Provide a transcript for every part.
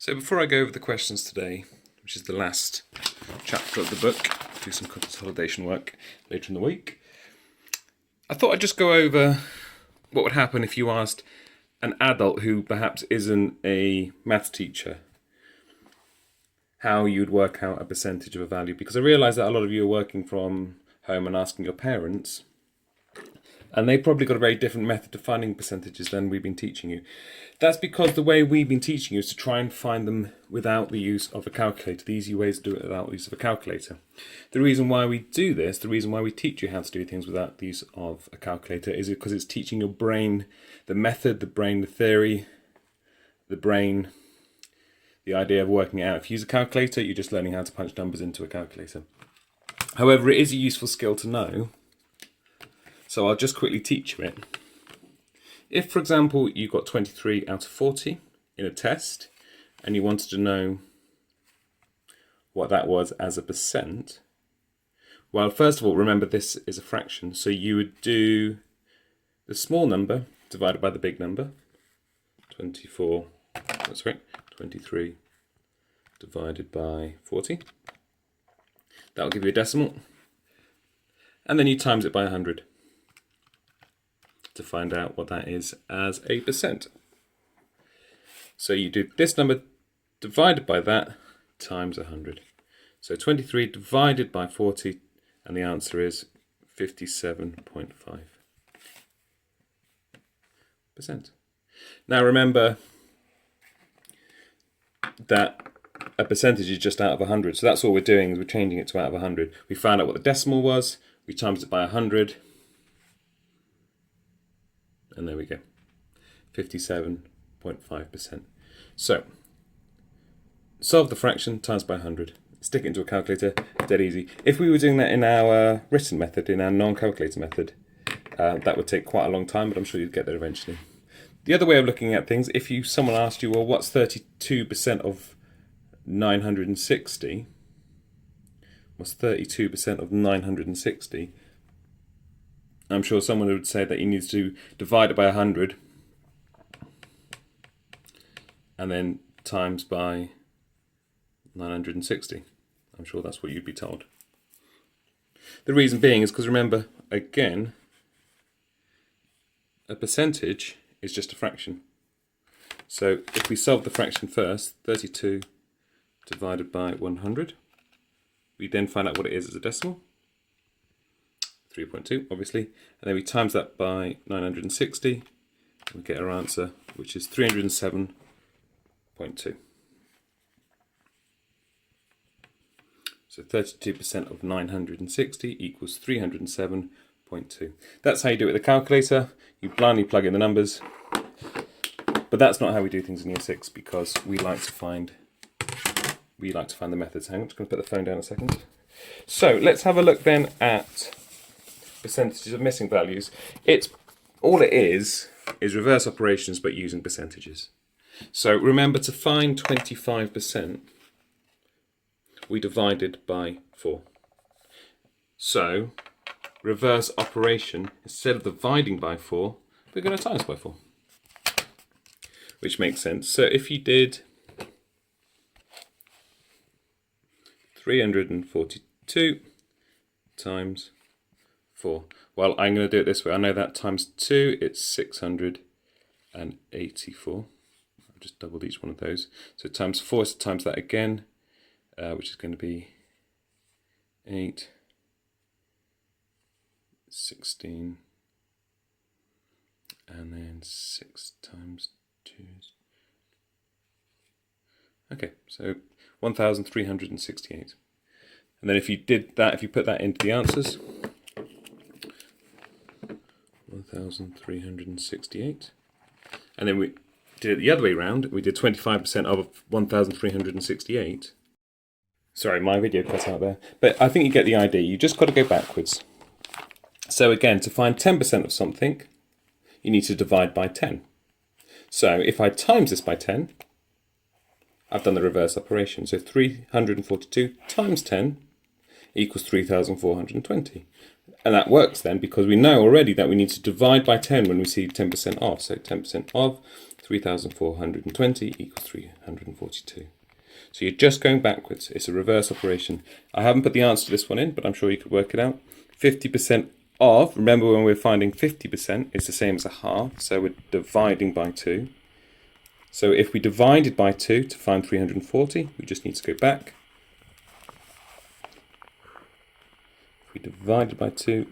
So before I go over the questions today, which is the last chapter of the book, do some consolidation work later in the week, I thought I'd just go over what would happen if you asked an adult who perhaps isn't a maths teacher how you'd work out a percentage of a value, because I realise that a lot of you are working from home and asking your parents, and they've probably got a very different method of finding percentages than we've been teaching you. That's because the way we've been teaching you is to try and find them without the use of a calculator, the easy ways to do it without the use of a calculator. The reason why we do this, the reason why we teach you how to do things without the use of a calculator, is because it's teaching your brain the method, the brain the theory, the brain the idea of working it out. If you use a calculator, you're just learning how to punch numbers into a calculator. However, it is a useful skill to know, so I'll just quickly teach you it. If, for example, you got 23 out of 40 in a test, and you wanted to know what that was as a percent, well, first of all, remember this is a fraction, so you would do the small number divided by the big number, 23 divided by 40. That'll give you a decimal. And then you times it by 100 to find out what that is as a percent. So you do this number divided by that times 100. So 23 divided by 40, and the answer is 57.5%. Now remember that a percentage is just out of 100. So that's all we're doing, is we're changing it to out of 100. We found out what the decimal was, we times it by 100, and there we go, 57.5%. So, solve the fraction, times by 100. Stick it into a calculator, dead easy. If we were doing that in our written method, in our non-calculator method, that would take quite a long time, but I'm sure you'd get there eventually. The other way of looking at things, if someone asked you, well, what's 32% of 960? What's 32% of 960? I'm sure someone would say that you need to divide it by 100 and then times by 960. I'm sure that's what you'd be told. The reason being is because, remember, again, a percentage is just a fraction. So if we solve the fraction first, 32 divided by 100, we then find out what it is as a decimal, 3.2 obviously, and then we times that by 960, and we get our answer, which is 307.2. So 32% of 960 equals 307.2. That's how you do it with a calculator. You blindly plug in the numbers, but that's not how we do things in year 6, because we like to find the methods. Hang on, I'm just going to put the phone down a second. So let's have a look then at percentages of missing values. All it is reverse operations, but using percentages. So remember, to find 25%, we divided by 4. So reverse operation, instead of dividing by 4, we're going to times by 4, which makes sense. So if you did 342 times 4, well, I'm going to do it this way. I know that times 2, it's 684. I'll just double each one of those. So times 4 is times that again, which is going to be 8, 16, and then 6 times 2. Okay, so 1,368. And then if you did that, if you put that into the answers, 1,368. And then we did it the other way around. We did 25% of 1,368. Sorry, my video cut out there. But I think you get the idea. You just got to go backwards. So again, to find 10% of something, you need to divide by 10. So if I times this by 10, I've done the reverse operation. So 342 times 10 equals 3,420. And that works then, because we know already that we need to divide by 10 when we see 10% off. So 10% of 3,420 equals 342. 342. So you're just going backwards. It's a reverse operation. I haven't put the answer to this one in, but I'm sure you could work it out. 50% of, remember when we're finding 50%, it's the same as a half, so we're dividing by 2. So if we divided by 2 to find 340, we just need to go back. If we divided by 2,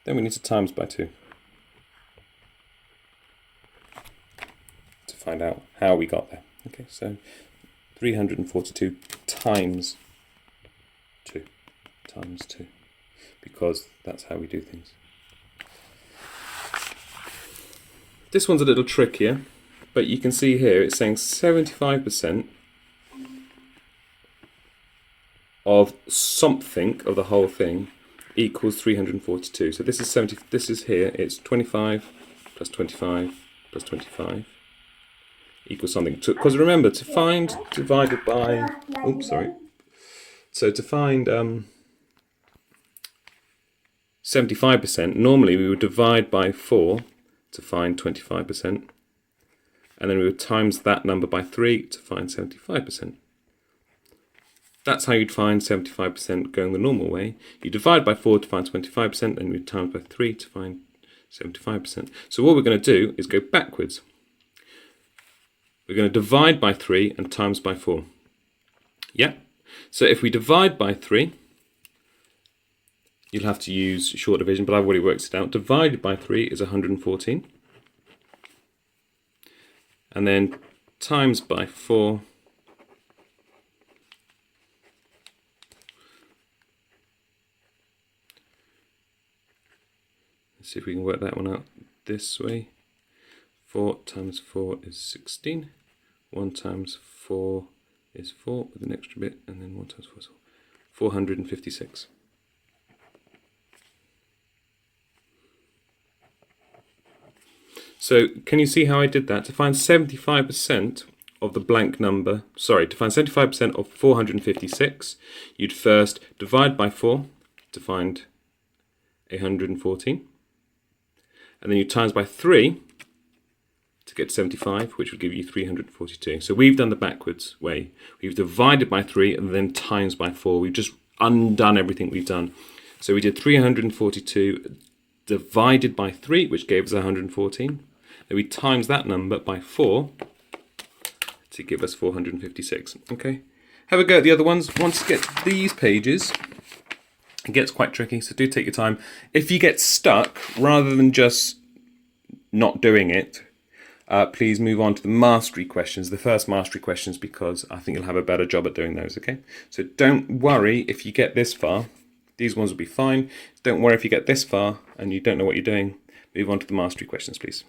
then we need to times by 2 to find out how we got there. Okay, so 342 times 2, because that's how we do things. This one's a little trickier, but you can see here it's saying 75% of something of the whole thing equals 342. So this is 70. This is here. It's 25 plus 25 plus 25 equals something. Because remember, to find divided by. Oops, sorry. So to find 75%, normally we would divide by 4 to find 25%, and then we would times that number by 3 to find 75%. That's how you'd find 75% going the normal way. You divide by 4 to find 25%, and you times by 3 to find 75%. So what we're going to do is go backwards. We're going to divide by 3 and times by 4. Yeah? So if we divide by 3, you'll have to use short division, but I've already worked it out. Divided by 3 is 114. And then times by 4 let's see if we can work that one out this way. 4 times 4 is 16. 1 times 4 is 4 with an extra bit, and then 1 times 4 is 456. So can you see how I did that? To find 75% of the blank number, to find 75% of 456, you'd first divide by 4 to find 114. And then you times by 3 to get 75, which would give you 342. So we've done the backwards way. We've divided by 3 and then times by 4. We've just undone everything we've done. So we did 342 divided by 3, which gave us 114. Then we times that number by 4 to give us 456. Okay, have a go at the other ones. Once you get these pages, it gets quite tricky, so do take your time. If you get stuck, rather than just not doing it, please move on to the mastery questions, the first mastery questions, because I think you'll have a better job at doing those, okay? So don't worry if you get this far. These ones will be fine. Don't worry if you get this far and you don't know what you're doing. Move on to the mastery questions, please.